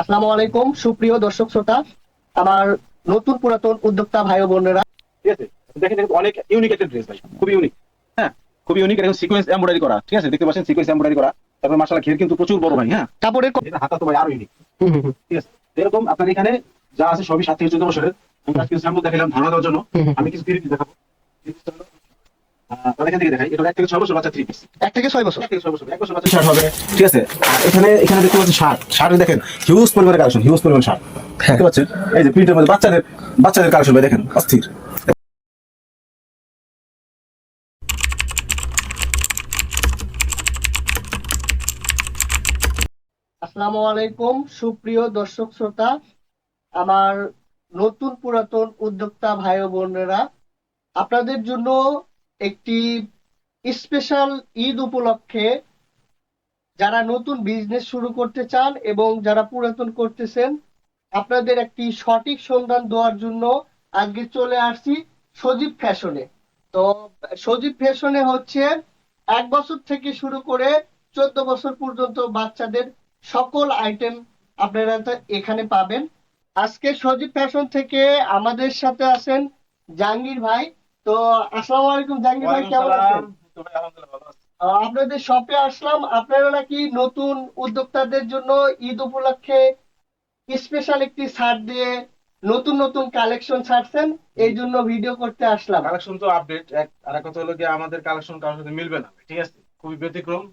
আসসালামু আলাইকুম সুপ্রিয় দর্শক শ্রোতা, আমার নতুন পুরাতন উদ্যোক্তা ভাই ও বোনেরা। ঠিক আছে, দেখেন দেখেন অনেক ইউনিক একটা ড্রেস ভাই, খুবই ইউনিক। হ্যাঁ, খুবই ইউনিক, এরকম সিকোয়েন্স এমব্রয়ডারি করা। ঠিক আছে, দেখতে পাচ্ছেন সিকোয়েন্স এমব্রয়ডারি করা। তারপর মাশাআল্লাহ ঘের কিন্তু প্রচুর বড় ভাই। হ্যাঁ, কাপড়ের এটা হাতা তো ভাই আরো ইউনিক। ঠিক আছে, এরকম আপনার এখানে যা আছে সবই 7 থেকে 14 বছরের। আমরা কিছু স্যাম্পল দেখালাম ধারণা দেওয়ার জন্য। আমি কিছু থ্রি পিস দেখাবো। তাহলে এখান থেকে দেখাই, এটা 1 থেকে 6 বছর বাচ্চা থ্রি পিস। 1 থেকে 6 বছর। 1 থেকে 6 বছর, 1 বছর বাচ্চা শার্ট হবে। ঠিক আছে, আর এখানে এখানে দেখতে পাচ্ছেন শার্টের দেখেন হিউজ পরিমাণের কালেকশন, হিউজ পরিমাণ শার্ট দেখতে পাচ্ছেন। এই যে প্রিন্টের মধ্যে বাচ্চাদের কালেকশন ভাই, দেখেন অস্থির। আসসালামু আলাইকুম সুপ্রিয় দর্শক শ্রোতা, আমার নতুন পুরাতন উদ্যোক্তা ভাই ও বোনেরা, আপনাদের জন্য একটি স্পেশাল ঈদ উপলক্ষে যারা নতুন বিজনেস শুরু করতে চান এবং যারা পুরাতন করতেছেন, আপনাদের একটি সঠিক সন্ধান দেওয়ার জন্য আজকে চলে আসছি সজীব ফ্যাশনে। তো সজীব ফ্যাশনে হচ্ছে 1 বছর থেকে শুরু করে 14 বছর পর্যন্ত বাচ্চাদের সকল আইটেম আপনারা এখানে পাবেন। আজকে সজীব ফ্যাশন থেকে আমাদের সাথে আছেন জাহাঙ্গীর ভাই। তো আসসালামু আলাইকুম জাহাঙ্গীর ভাই, কেমন আছেন? তো ভাই আলহামদুলিল্লাহ ভালো আছি। আপনাদের শপে আসলাম, আপনারা নাকি নতুন উদ্যোক্তাদের জন্য ঈদ উপলক্ষে স্পেশাল একটি ছাড় দিয়ে নতুন নতুন কালেকশন ছাড়ছেন, এই জন্য ভিডিও করতে আসলাম। কালেকশন তো আপডেট এক, আর এক কথা হলো কি আমাদের কালেকশন কারোর সাথে মিলবে না। ঠিক আছে, খুবই ব্যতিক্রম,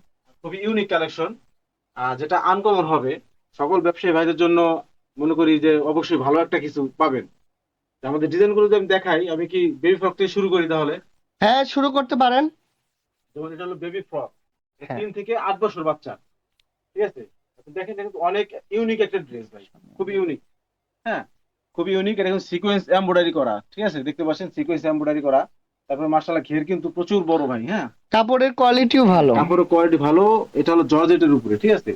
খুবই ইউনিক কালেকশন, যেটা আনকমন হবে। সকল ব্যবসায়ী ভাইদের জন্য মনে করি যে অবশ্যই ভালো একটা কিছু পাবেন। তো আমাদের ডিজাইন গুলো যদি আমি দেখাই, আমি কি বেবি ফ্রক থেকে শুরু করি তাহলে। হ্যাঁ, শুরু করতে পারেন। যেমন এটা হলো বেবি ফ্রক, হ্যাঁ, 3 থেকে 8 বছর বাচ্চা। ঠিক আছে, তো দেখেন দেখেন অনেক ইউনিক একটা ড্রেস ভাই, খুবই ইউনিক। হ্যাঁ, খুবই ইউনিক, এরকম সিকোয়েন্স এমব্রয়ডারি করা। ঠিক আছে, দেখতে পাচ্ছেন সিকোয়েন্স এমব্রয়ডারি করা। তারপরে মাশাআল্লাহ ঘের কিন্তু প্রচুর বড় ভাই। হ্যাঁ, কাপড়ের কোয়ালিটিও ভালো। কাপড়ের কোয়ালিটি ভালো। এটা হলো জর্জেটের উপরে। ঠিক আছে,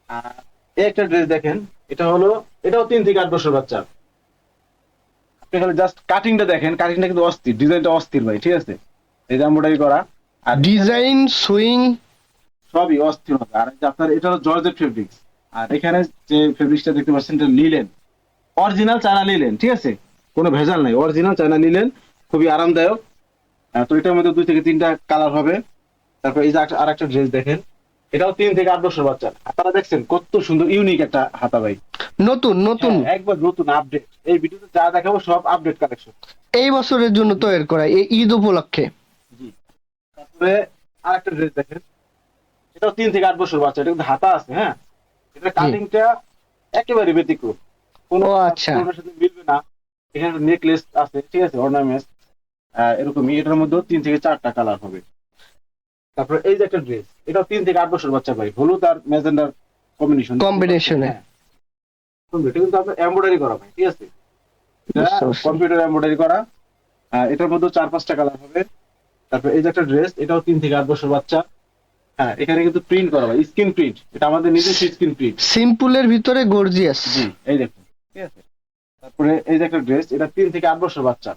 আর এই একটা ড্রেস দেখেন, এটাও 3 থেকে 8 বছর বাচ্চা। আপনি খালি জাস্ট কাটিংটা দেখেন, কাটিংটা কিন্তু অস্থির, ডিজাইনটা অস্থির ভাই। ঠিক আছে, এই যে এমব্রয়ডারি করা, আর ডিজাইন সুইং। সবই অস্থির হবে। আর এই যে আপনার এটা হলো জর্জেট ফেব্রিক্স, আর এখানে যে ফেব্রিক্সটা দেখতে পাচ্ছেন এটা লিলেন, অরিজিনাল চায়না লিলেন। ঠিক আছে, কোনো ভেজাল নাই, অরিজিনাল চায়না লিলেন, খুবই আরামদায়ক। তো এটার মধ্যে 2 থেকে 3টা কালার হবে। তারপর এই যে আর একটা ড্রেস দেখেন, এটাও 3 থেকে 8 বছর বাচ্চা। হাতাটা দেখছেন কত সুন্দর, ইউনিক একটা হাতা ভাই। নতুন নতুন হ্যাঁ, একবার নতুন আপডেট। এই ভিডিওতে যা দেখাবো সব আপডেট কালেকশন। এই বছরের জন্য তৈরি করা, এই ঈদ উপলক্ষে। জি, তারপরে আর একটা ড্রেস দেখেন, এটাও 3 থেকে 8 বছর বাচ্চা। এটা কিন্তু হাতা আছে। হ্যাঁ, এটা জি। কাটিংটা একেবারে ব্যতিক্রম, কোনো ও আচ্ছা। কোনোটার সাথে মিলবে না। এখানে নেকলেস আছে। ঠিক আছে, অর্নামেন্টস এরকমই। এটার মধ্যেও 3 থেকে 4টা কালার হবে। তারপরে এই যে একটা ড্রেস, এটাও 3 থেকে 8 বছর বাচ্চা ভাই, হলুদ আর ম্যাজেন্ডার কম্বিনেশন। কম্বিনেশনে। হ্যাঁ, সুন্দর। এটা কিন্তু আপনার এমব্রয়ডারি করা ভাই। ঠিক আছে, এটা বুঝতে পারছি। কম্পিউটার এমব্রয়ডারি করা। এটার মধ্যে 4-5টা কালার হবে। তারপরে এই যে একটা ড্রেস, এটাও 3 থেকে 8 বছর বাচ্চা। হ্যাঁ, এখানে কিন্তু প্রিন্ট করা ভাই, স্ক্রিন প্রিন্ট। এটা আমাদের নিজস্ব স্ক্রিন প্রিন্ট। সিম্পলের ভিতরে গর্জিয়াস। জি, এই দেখুন। ঠিক আছে, তারপরে এই যে একটা ড্রেস, এটা 3 থেকে 8 বছর বাচ্চা।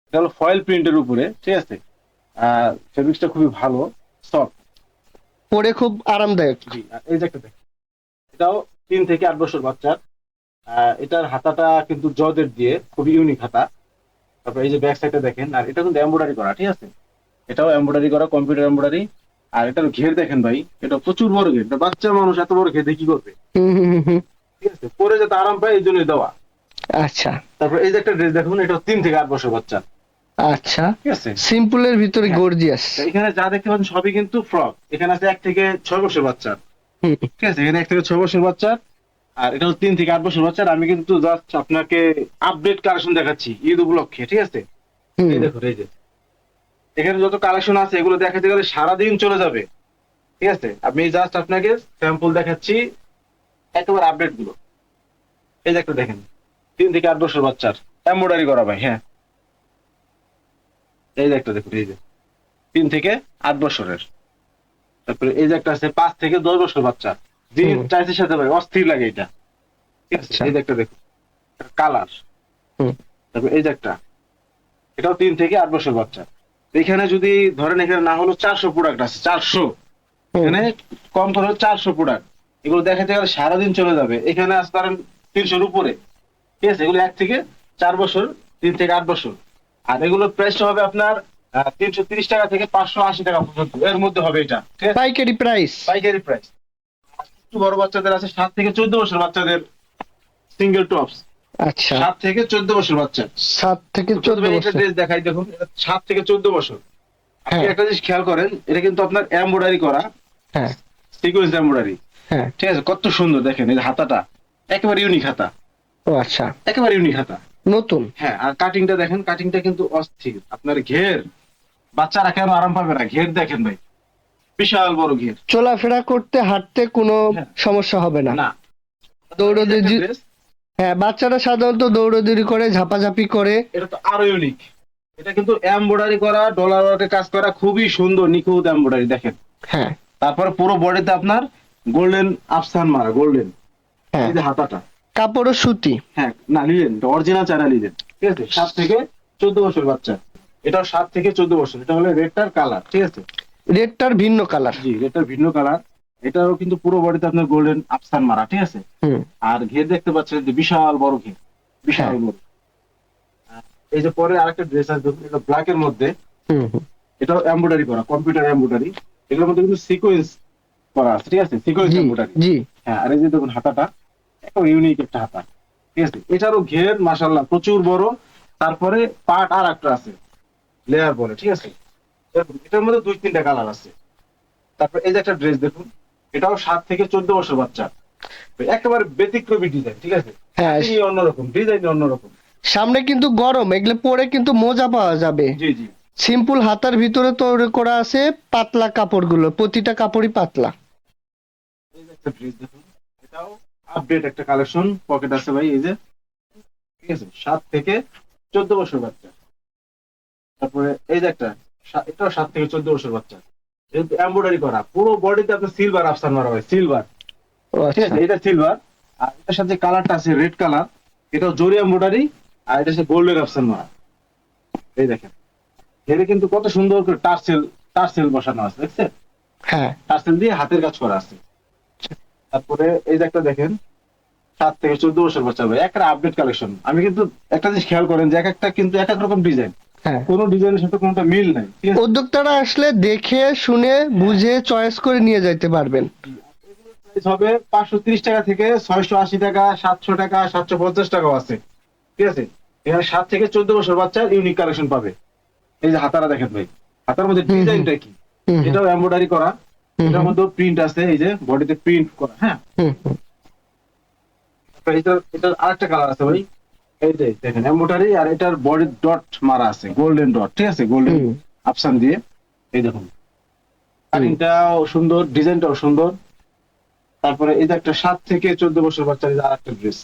এটা হলো ফয়েল প্রিন্টের উপরে। ঠিক আছে, ফেব্রিক্সটা খুবই ভালো, সফট। পরে খুব আরামদায়ক। জি, আর এই যে একটা দেখুন, এটাও 3 থেকে 8 বছর বাচ্চার। এটার হাতাটা কিন্তু জর্জেট দিয়ে, খুবই ইউনিক হাতা। তারপর এই যে ব্যাক সাইডটা দেখেন, আর এটা কিন্তু এমব্রয়ডারি করা। ঠিক আছে, এটাও এমব্রয়ডারি করা, কম্পিউটার এমব্রয়ডারি। আর এটার ঘের দেখেন ভাই, এটা প্রচুর বড় ঘের। এটা বাচ্চা মানুষ এত বড় ঘের দিয়ে কি করবে। হুম। ঠিক আছে, পরে যাতে আরাম পায় এই জন্যই দেওয়া। আচ্ছা তারপর এই যে একটা ড্রেস দেখুন, এটা 3 থেকে 8 বছর বাচ্চা। আচ্ছা। ঠিক আছে, সিম্পলের ভিতরে হ্যাঁ। গর্জিয়াস। তো এখানে যা দেখতে পাচ্ছেন সবই কিন্তু ফ্রক। এখানে আছে 1 থেকে 6 বছর বাচ্চা। ঠিক আছে, এখানে 1 থেকে 6 বছর বাচ্চা, আর এটা হলো 3 থেকে 8 বছর বাচ্চার। আমি কিন্তু জাস্ট আপনাকে আপডেট কালেকশন দেখাচ্ছি ঈদ উপলক্ষে। ঠিক আছে, এই দেখুন, এই যে এখানে যত কালেকশন আছে এগুলো দেখাতে গেলে সারাদিন চলে যাবে। ঠিক আছে, আমি জাস্ট আপনাকে স্যাম্পল দেখাচ্ছি, একেবারে আপডেট গুলো। এই যে একটা দেখেন, 3 থেকে 8 বছর বাচ্চার, এমব্রয়ডারি করা ভাই। হ্যাঁ, এই যে একটা দেখুন, এই যে 3 থেকে 8 বছরের। তারপরে এই যে একটা আছে 5 থেকে 10 বছর বাচ্চা। জিন্স টাইসের সাথে ভাই অস্থির লাগে এটা। ঠিক আছে, আচ্ছা। এই যে একটা দেখুন, কালার। তারপর এই যে একটা, এটাও 3 থেকে 8 বছর বাচ্চা। তো এখানে যদি ধরেন, এখানে না হলো 400 প্রোডাক্ট আছে, 400। এখানে কম করে 400 প্রোডাক্ট। এগুলো দেখাতে গেলে সারাদিন চলে যাবে। এখানে আসতে পারেন 300-র উপরে, ঠিক আছে। এগুলো 1 থেকে 4 বছর, 3 থেকে 8 বছর। আর এগুলোর প্রাইসটা হবে আপনার 330 টাকা থেকে 580 টাকা পর্যন্ত, এর মধ্যে হবে এটা, ঠিক আছে, পাইকারি প্রাইস। পাইকারি প্রাইস। একটু বড় বাচ্চাদের আছে 7 থেকে 14 বছর বাচ্চাদের সিঙ্গেল টপস, আচ্ছা, 7 থেকে 14 বছর বাচ্চা। 7 থেকে 14 প্রথমে এটা বছর। ড্রেস দেখাই, দেখুন, এটা 7 থেকে 14 বছর। আপনি হ্যাঁ একটা জিনিস খেয়াল করেন, এটা কিন্তু আপনার এমব্রয়ডারি করা, হ্যাঁ সিকোয়েন্স এমব্রয়ডারি, হ্যাঁ। ঠিক আছে। কত সুন্দর দেখেন, এই যে হাতাটা একেবারে ইউনিক হাতা, ও আচ্ছা, একেবারে ইউনিক হাতা। নতুন। হ্যাঁ, আর কাটিংটা দেখেন, কাটিংটা কিন্তু অস্থির। আপনার ঘের, বাচ্চারা কেন আরাম পাবে না, ঘের দেখেন ভাই, বিশাল বড় ঘের। চলাফেরা করতে হাঁটতে কোনো হ্যাঁ। সমস্যা হবে না। না, দৌড়াদৌড়ি, ড্রেস, হ্যাঁ বাচ্চারা সাধারণত দৌড়াদৌড়ি করে, ঝাপাঝাপি করে। এটা তো আরো ইউনিক। এটা কিন্তু এমব্রয়ডারি করা, ডলার ওয়ার্কের কাজ করা, খুবই সুন্দর নিখুঁত এমব্রয়ডারি দেখেন। হ্যাঁ তারপরে পুরো বডিতে আপনার গোল্ডেন আফসান মারা, গোল্ডেন, হ্যাঁ। এই যে হাতাটা। কাপড়ও সুতি। হ্যাঁ, না লিলেন, অরিজিনাল চায়না লিলেন, ঠিক আছে। 7 থেকে 14 বছর বাচ্চা, এটাও 7 থেকে 14 বছর। এটা হলো রেডটার কালার, ঠিক আছে। রেডটার ভিন্ন কালার। জি, রেডটার ভিন্ন কালার। এটাও কিন্তু পুরো বডিতে আপনার গোল্ডেন আফসান মারা, ঠিক আছে। হুম। আর ঘের দেখতে পাচ্ছেন যে বিশাল বড় ঘের, বিশাল হ্যাঁ। বড়। আর এই যে পরে আরেকটা ড্রেস আছে দেখুন, এটা ব্ল্যাক এর মধ্যে, হুম হুম। এটাও এমব্রয়ডারি করা, কম্পিউটার এমব্রয়ডারি। এগুলোর মধ্যে কিন্তু সিকোয়েন্স করা আছে, ঠিক আছে, সিকোয়েন্স জি এমব্রয়ডারি। জি। হ্যাঁ, আর এই যে দেখুন হাতাটা, একটা ইউনিক একটা হাতা, ঠিক আছে। এটারও ঘের মাশাআল্লাহ প্রচুর বড়। তারপরে পার্ট আর একটা আছে, লেয়ার বলে, ঠিক আছে। দেখুন, এটার মধ্যে 2-3টা কালার আছে। তারপর এই যে একটা ড্রেস দেখুন, এটাও 7 থেকে 14 বছর বাচ্চা, একেবারে ব্যতিক্রমী ডিজাইন, ঠিক আছে। হ্যাঁ, এই অন্যরকম ডিজাইন, অন্যরকম। সামনে কিন্তু গরম, এগুলো পরে কিন্তু মোজা পাওয়া যাবে। জি জি। সিম্পল হাতার ভিতরে তৈরি করা আছে পাতলা কাপড়গুলো, প্রতিটা কাপড়ই পাতলা। এই যে একটা ড্রেস দেখুন, এটাও আপডেট একটা কালেকশন, পকেট আছে ভাই, এই যে, ঠিক আছে, 7 থেকে 14 বছর বাচ্চা। তারপরে এই যে একটা, এটাও 7 থেকে 14 বছর বাচ্চা। যেহেতু এমব্রয়ডারি করা, পুরো বডিতে আপনার সিলভার আফসান মারা হয়, সিলভার, ও ঠিক আচ্ছা। আছে। এটা সিলভার, আর এটার সাথে কালারটা আছে রেড কালার, এটাও জরি এমব্রয়ডারি, আর এটা হচ্ছে গোল্ডেন অপশন মারা। এই দেখেন, এর কিন্তু কত সুন্দর করে টার্সেল, টার্সেল বসানো আছে, দেখছেন, হ্যাঁ। টার্সেল দিয়ে হাতের কাজ করা আছে। তারপরে এই যে একটা দেখেন, 7 থেকে 14 বছর বাচ্চা ভাই, একটা আপডেট কালেকশন। আমি কিন্তু একটা জিনিস খেয়াল করেন যে এক একটা কিন্তু এক এক রকম ডিজাইন, হ্যাঁ, কোনো ডিজাইনের সাথে কোনোটা মিল নাই, ঠিক আছে। উদ্যোক্তারা আসলে দেখে শুনে বুঝে চয়েস করে নিয়ে যাইতে পারবেন। প্রাইস হবে 530 টাকা থেকে 680 টাকা, 700 টাকা, 750 টাকাও আছে, ঠিক আছে। এখানে 7 থেকে 14 বছর বাচ্চার ইউনিক কালেকশন পাবে। এই যে হাতারা দেখেন ভাই, হাতার মধ্যে হুম, ডিজাইনটা কি, হুম হুম, এটাও এমব্রয়ডারি করা, হুম এটার মধ্যে প্রিন্ট আছে, এই যে বডিতে প্রিন্ট করা, হ্যাঁ। হুম, হুম। তারপরে এটার আরেকটা কালার আছে ভাই, এই যে দেখেন এমব্রয়ডারি, আর এটার বডি ডট মারা আছে, গোল্ডেন ডট, ঠিক আছে, গোল্ডেন হুম। অপশন দিয়ে। এই দেখুন, কাটিংটাও সুন্দর, ডিজাইনটাও সুন্দর। তারপরে এই যে একটা 7 থেকে 14 বছর বাচ্চার এই যে আরেকটা ড্রেস,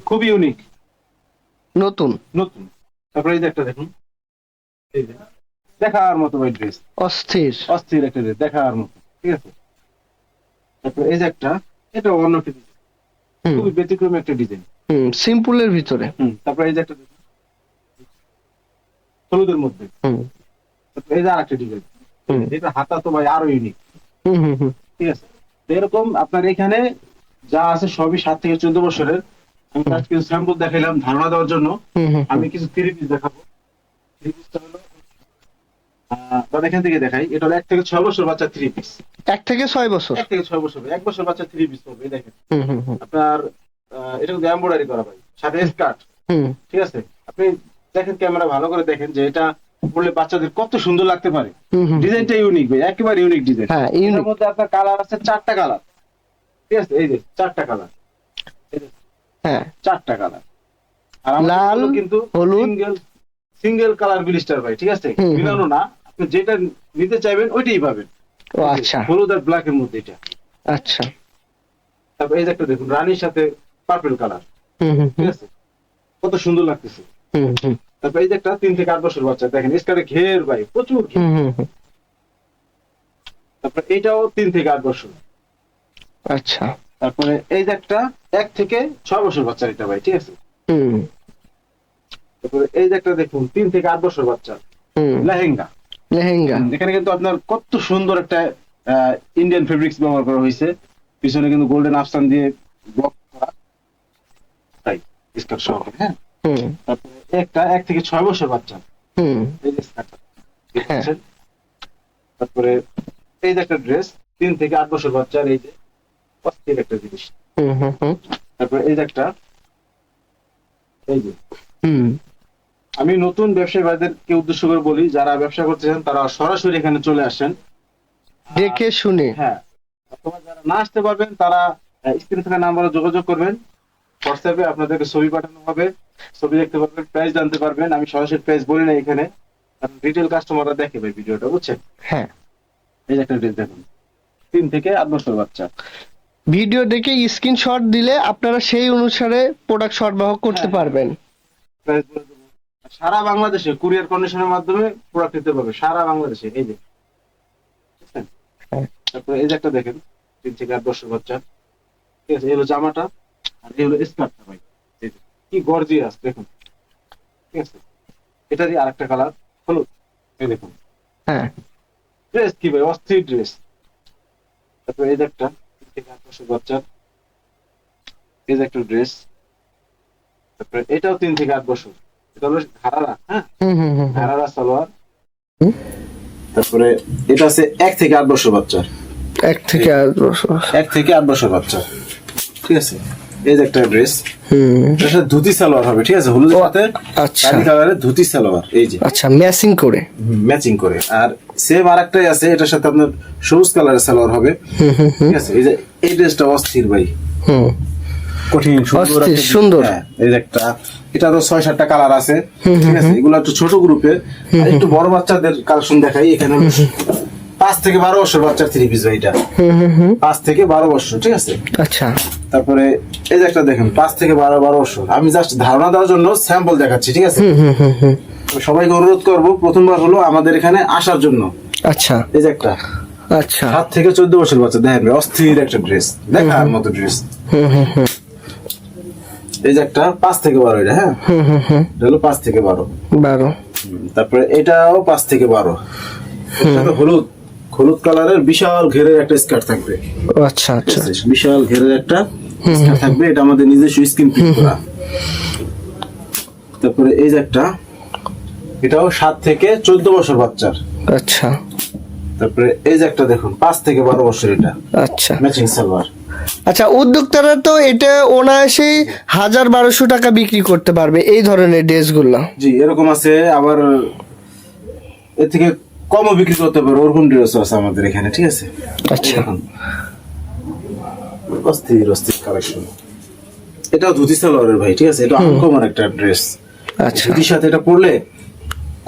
খুবই ইউনিক, নতুন, নতুন। তারপরে এই যে একটা দেখুন, এই যে দেখার মতো ভাই ড্রেস, অস্থির। অস্থির একটা ড্রেস, দেখার মতো, ঠিক আছে। তারপরে এই যে একটা, এটা অন্য একটা ডিজাইন, হুম খুবই ব্যতিক্রমী একটা ডিজাইন। হুম, সিম্পলের ভিতরে। তারপরে এই যে একটা দেখুন, হলুদের মধ্যে। হুম তারপরে এই যে আরেকটা ডিজাইন, হুম এটা হাতা তো ভাই আরো ইউনিক, হুম হুম হুম। ঠিক আছে। তো এরকম আপনার এখানে যা আছে সবই 7 থেকে 14 বছরের। আমি আজ কিছু স্যাম্পল দেখাইলাম ধারণা দেওয়ার জন্য। হুম হুম, আমি কিছু 3 পিস দেখাবো। 3 পিসটা হলো, বা এখান থেকে দেখাই, এটা হলো 1 থেকে 6 বছর বাচ্চা 3 পিস। 1 থেকে 6 বছর। 1 থেকে 6 বছর, 1 বছর বাচ্চা 3 পিস পড়বে, এই দেখেন। হুম হুম হুম আপনার এটা কিন্তু এমব্রয়ডারি করা ভাই, সাথে স্কার্ট, হুম ঠিক আছে। আপনি দেখেন, ক্যামেরা ভালো করে দেখেন যে এটা পড়লে বাচ্চাদের কত সুন্দর লাগতে পারে। হুম হুম। ডিজাইনটা ইউনিক ভাই, একেবারে ইউনিক ডিজাইন। হ্যাঁ, এর ইউনিক। মধ্যে আপনার কালার আছে 4টা কালার, ঠিক আছে, এই যে 4টা কালার, হ্যাঁ, 4টা কালার। আর আমাদের লাল, এগুলো কিন্তু হলুদ। সিঙ্গেল, সিঙ্গেল কালার ব্লিস্টার ভাই, ঠিক আছে, হুম, হুম। মিলানো না। আপনি যেটা নিতে চাইবেন ওইটাই পাবেন। ও আচ্ছা হলুদ আর ব্ল্যাক এর মধ্যে এটা। আচ্ছা। তারপর এই যে একটা দেখুন, রানীর সাথে পার্পল কালার, হুম হুম ঠিক হুম আছে, কত সুন্দর লাগতেছে। হুম হুম তারপর এই যে একটা 3 থেকে 8 বছর বাচ্চা, দেখেন স্কার্টে ঘের ভাই, প্রচুর ঘের। হুম হুম হুম। তারপর এইটাও 3 থেকে 8 বছর। আচ্ছা। তারপরে এই যে একটা 1 থেকে 6 বছর বাচ্চা, এটা ভাই, ঠিক আছে। হুম তারপরে এই যে একটা দেখুন, 3 থেকে 8 বছর বাচ্চা, হুম। লেহেঙ্গা। লেহেঙ্গা। এখানে কিন্তু আপনার কত সুন্দর একটা ইন্ডিয়ান ফেব্রিক্স ব্যবহার করা হয়েছে, পিছনে কিন্তু গোল্ডেন আফসান দিয়ে ব্লক করা, তাই স্কার্ট সহকারে। হ্যাঁ, হুম তারপরে একটা 1 থেকে 6 বছর বাচ্চা, হুম এই যে স্কার্টটা দেখতে হ্যাঁ। পাচ্ছেন। তারপরে এই যে একটা ড্রেস 3 থেকে 8 বছর বাচ্চার, এই যে অস্থির একটা জিনিস। হুম হুম হুম তারপরে এই যে একটা, এই যে হুম আমি নতুন ব্যবসায়ী ভাইদেরকে উদ্দেশ্য করে বলি, যারা ব্যবসা করতে চান তারা সরাসরি এখানে চলে আসেন। দেখে শুনে। হ্যাঁ, অথবা যারা না আসতে পারবেন তারা স্ক্রিনে থাকা নাম্বারে যোগাযোগ করবেন। হোয়াটসঅ্যাপে আপনাদেরকে ছবি পাঠানো হবে, ছবি দেখতে পারবেন, প্রাইস জানতে পারবেন। আমি সরাসরি প্রাইস বলি না এখানে, কারণ রিটেল কাস্টমাররা দেখে ভাই ভিডিওটা, বুঝছেন। হ্যাঁ, এই যে একটা ড্রেস দেখুন, 3 থেকে 8 বছর বাচ্চা। ভিডিও দেখে স্ক্রিনশট দিলে আপনারা সেই অনুসারে প্রোডাক্ট সরবরাহ করতে হ্যাঁ। পারবেন। প্রাইস বলে দেবো। সারা বাংলাদেশে কুরিয়ার কন্ডিশনের মাধ্যমে প্রোডাক্ট নিতে পারবে, সারা বাংলাদেশে। এই যে বুঝছেন? হ্যাঁ। তারপরে এই যে একটা দেখেন, 3 থেকে 8 বছর বাচ্চা, ঠিক আছে। এই হলো জামাটা, আর এই হলো স্কার্টটা ভাই, এই যে কি গর্জিয়াস দেখুন, ঠিক আছে। এটারই আরেকটা কালার হলুদ, এই দেখুন। হ্যাঁ, ড্রেস কি ভাই, অস্থির ড্রেস। তারপরে এই যে একটা 3 থেকে 8 বছর বাচ্চা, এই যে একটা ড্রেস। তারপরে এটাও 3 থেকে 8 বছর, এটা হলো ঘাড়ারা। হ্যাঁ, হুম হুম হুম হুম। ঘাড়ারা সালোয়ার। হুম। তারপরে এটা আছে 1 থেকে 8 বছর বাচ্চা, 1 থেকে 8 বছর। 1 থেকে 8 বছর বাচ্চা, ঠিক আছে। এই যে একটা ড্রেস, হুম, এটার সাথে ধুতি সালোয়ার হবে, ঠিক আছে। হলুদের সাথে আচ্ছা কালি কালারের ধুতি সালোয়ার, এই যে আচ্ছা, ম্যাচিং করে। ম্যাচিং করে। আর সেম আরেকটাই আছে, এটার সাথে আপনার সবুজ কালারের সালোয়ার হবে, হুম হুম হুম ঠিক আছে। এই যে এই ড্রেসটা অস্থির ভাই, হুম। কঠিন সুন্দর অস্থির, একটা- সুন্দর। হ্যাঁ, এই যে একটা, এটারও 6-7টা কালার আছে, ঠিক আছে। এগুলো একটু ছোট গ্রুপের। আর একটু বড় বাচ্চাদের কালেকশন দেখাই। এখানে 5 থেকে 12 বছর বাচ্চার 3 পিস ভাই, এটা হুম হুম হুম 5 থেকে 12 বছর, ঠিক আছে। আচ্ছা। তারপরে এই যে একটা দেখেন, 5 থেকে 12 বছর। আমি জাস্ট ধারণা দেওয়ার জন্য স্যাম্পল দেখাচ্ছি, ঠিক আছে। হুম হুম হুম হুম তো সবাইকে অনুরোধ করব, প্রথমবার হলো আমাদের এখানে আসার জন্য। আচ্ছা এই যে একটা আচ্ছা। 7 থেকে 14 বছর বাচ্চা, দেখেন ভাই, অস্থির একটা ড্রেস, দেখার মতো ড্রেস। হুম হুম হুম এই যে একটা 5 থেকে 12, এটা হ্যাঁ, হুম হুম হুম এটা হলো 5 থেকে 12। 12। তারপরে এটাও 5 থেকে 12। এর সাথে হলুদ, হলুদ কালারের বিশাল ঘেরের একটা স্কার্ট থাকবে, ও আচ্ছা আচ্ছা। ঠিক আছে? বিশাল ঘেরের একটা স্কার্ট থাকবে, এটা আমাদের নিজস্ব স্ক্রিন প্রিন্ট করা। তারপরে এই যে একটা, এটাও 7 থেকে 14 বছর বাচ্চার। আচ্ছা তারপরে এই যে একটা দেখুন, 5 থেকে 12 বছর, এটা আচ্ছা ম্যাচিং সালোয়ার। আচ্ছা। উদ্যোক্তারা তো এটা অনায়াসেই 1000-1200 টাকা বিক্রি করতে পারবে এই ধরনের ড্রেসগুলো। জি, এরকম আছে, আবার এর থেকে কমও বিক্রি করতে পারো, ওরকম ড্রেসও আছে আমাদের এখানে, ঠিক আছে। আচ্ছা। দেখুন, অস্থির অস্থির কালেকশন। এটাও ধুতি সালোয়ারের ভাই, ঠিক আছে। এটা আনকমন একটা ড্রেস, আচ্ছা ধুতির সাথে এটা পরলে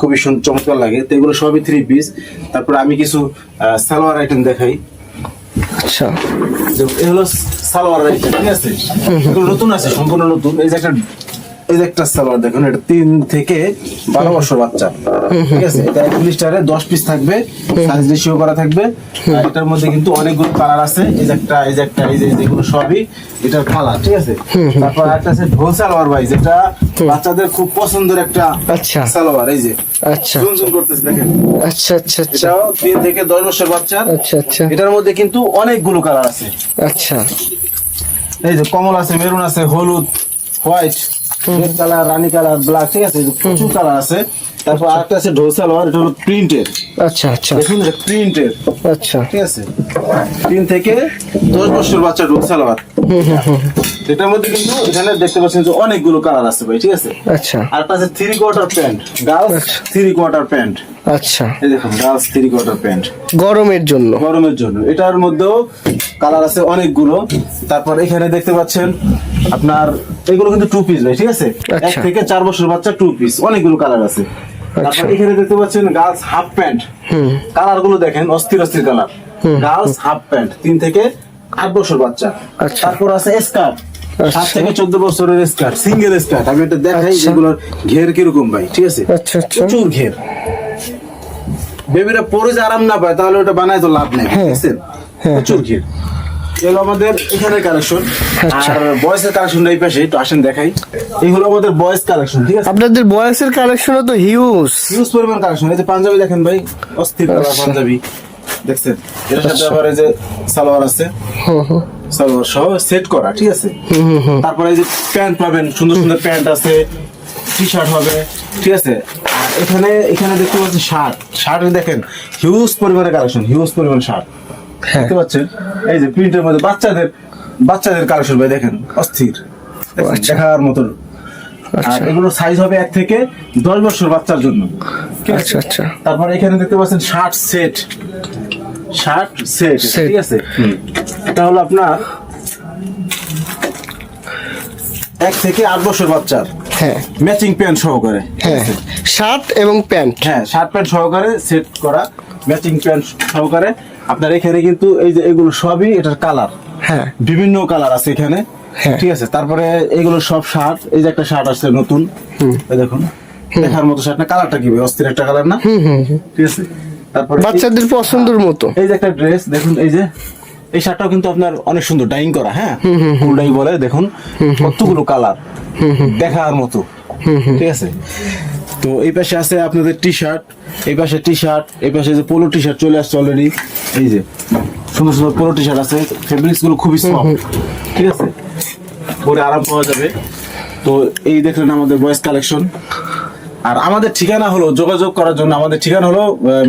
খুবই চমৎকার লাগে। তো এগুলো সবই 3 পিস। তারপর আমি কিছু সালোয়ার আইটেম দেখাই। আচ্ছা। যেমন এই হলো সালোয়ার আইটেম, ঠিক আছে। এগুলো নতুন আছে, সম্পূর্ণ নতুন। এই যে একটা সালোয়ার দেখুন, এটা 3 থেকে 12 বছর বাচ্চা, ঠিক আছে। এটা 41 টারে 10 পিস থাকবে, সাইজ রেশিও করা থাকবে। আর এটার মধ্যে কিন্তু অনেকগুলো কালার আছে। এই যে একটা, এই যে একটা, এই যে যেগুলো সবই এটার কালার, ঠিক আছে। তারপর একটা আছে ঢোল সালোয়ার ভাই, যেটা বাচ্চাদের খুব পছন্দের একটা আচ্ছা সালোয়ার। এই যে আচ্ছা জুম করতেছে, দেখেন। আচ্ছা আচ্ছা আচ্ছা এটাও 3 থেকে 10 বছর বাচ্চার। আচ্ছা আচ্ছা এটার মধ্যে কিন্তু অনেকগুলো কালার আছে। আচ্ছা এই যে কমলা আছে, মেরুন আছে, হলুদ, হোয়াইট, রেড কালার, রানী কালার, ব্ল্যাক, ঠিক আছে। এই যে প্রচুর কালার আছে। তারপর আরেকটা আছে ঢোল সালোয়ার, এটা হলো প্রিন্টের। আচ্ছা আচ্ছা দেখুন, এটা প্রিন্টের, আচ্ছা। ঠিক আছে। 3 থেকে 10 বছর বাচ্চা ঢোল সালোয়ার। এটার মধ্যে কিন্তু এখানে দেখতে পাচ্ছেন যে অনেকগুলো কালার আছে ভাই, ঠিক আছে। আচ্ছা আরেকটা আছে 3/4 প্যান্ট, গার্লস 3/4 প্যান্ট। আচ্ছা। এই দেখুন, গার্লস 3/4 প্যান্ট, গরমের জন্য। গরমের জন্য। এটার মধ্যেও কালার আছে অনেকগুলো। তারপর এখানে দেখতে পাচ্ছেন আপনার, এগুলো কিন্তু 2 পিস ভাই, ঠিক আছে। 1 আচ্ছা। থেকে 4 বছর বাচ্চা 2 পিস, অনেকগুলো কালার আছে। তারপর এখানে দেখতে পাচ্ছেন গার্লস হাফ প্যান্ট, কালার গুলো দেখেন, অস্থির অস্থির কালার। গার্লস হাফ প্যান্ট 3 থেকে 8 বছর বাচ্চা। আচ্ছা। তারপর আছে স্কার্ট, 7 আচ্ছা। থেকে 14 বছরের স্কার্ট, সিঙ্গেল স্কার্ট। আমি এটা দেখাই, আচ্ছা। যেগুলোর ঘের কিরকম ভাই, ঠিক আছে। আচ্ছা আচ্ছা প্রচুর ঘের। বেবিরা পরে যে আরাম না পায়, তাহলে ওটা বানায় তো লাভ নেই, বুঝছেন। প্রচুর ঘের। এগুলো আমাদের এখানে কালেকশন। আচ্ছা। আর বয়েসের কালেকশন এই পাশে, একটু আসেন দেখাই। এগুলো আমাদের বয়েস কালেকশন, ঠিক আছে। আপনাদের বয়সের কালেকশনও তো হিউজ। হিউজ পরিমাণ কালেকশন। এই যে পাঞ্জাবি দেখেন ভাই, অস্থির কালার আচ্ছা। পাঞ্জাবি, দেখছেন। এর সাথে আবার এই যে সালোয়ার আছে, হুম হুম সালোয়ার সহ সেট করা, ঠিক আছে। তারপরে এই যে প্যান্ট পাবেন, সুন্দর সুন্দর প্যান্ট আছে, টি শার্ট হবে, ঠিক আছে। আর এখানে দেখতে পাচ্ছেন শার্ট দেখেন হিউজ পরিমাণে কালেকশন, হিউজ পরিমাণ শার্ট হ্যাঁ দেখতে পাচ্ছেন। এই যে প্রিন্টের মধ্যে বাচ্চাদের কালেকশন ভাই দেখেন অস্থির, দেখেন, দেখার মতো। আর আচ্ছা এগুলোর সাইজ হবে 1 থেকে 10 বছর বাচ্চার জন্য, ঠিক আছে? আচ্ছা আচ্ছা তারপরে এখানে দেখতে পাচ্ছেন শার্ট সেট, Set. ঠিক আছে। এটা হলো আপনার 1 থেকে 8 বছর বাচ্চার হ্যাঁ ম্যাচিং প্যান্ট সহকারে, হ্যাঁ শার্ট এবং প্যান্ট। হ্যাঁ শার্ট প্যান্ট সহকারে সেট করা, ম্যাচিং প্যান্ট সহকারে। আপনার এখানে কিন্তু এই যে এগুলো সবই এটার কালার, হ্যাঁ বিভিন্ন কালার আছে এখানে, হ্যাঁ। ঠিক আছে। তারপরে এগুলো সব শার্ট, এই যে একটা শার্ট আসছে নতুন, এই দেখুন দেখার মতো শার্ট না, কালারটা কি ভাই অস্থির একটা কালার না, ঠিক আছে। তারপরে বাচ্চাদের পছন্দের মতো। এই যে একটা ড্রেস দেখুন, এই শার্টটাও কিন্তু আপনার অনেক সুন্দর ডাইং করা, হ্যাঁ ফুল ডাই বলে, দেখুন কতগুলো কালার দেখার মতো, ঠিক আছে। তো এই পাশে আছে আপনাদের টি শার্ট, এই পাশে টি শার্ট, এই পাশে যে পোলো টি শার্ট চলে আসছে অলরেডি, এই যে সুন্দর সুন্দর পোলো টি শার্ট আছে, ফেব্রিক্স গুলো খুবই সফট, ঠিক আছে, পরে আরাম পাওয়া যাবে। তো এই দেখলেন আমাদের বয়েজ কালেকশন। আর আমাদের ঠিকানা হলো, যোগাযোগ করার জন্য আমাদের ঠিকানা হলো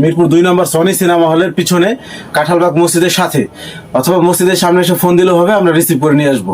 মিরপুর 2 নম্বর সনি সিনেমা হলের পিছনে কাঁঠালবাগ মসজিদের সাথে, অথবা মসজিদের সামনে এসে ফোন দিলেও হবে, আমরা রিসিভ করে নিয়ে আসবো।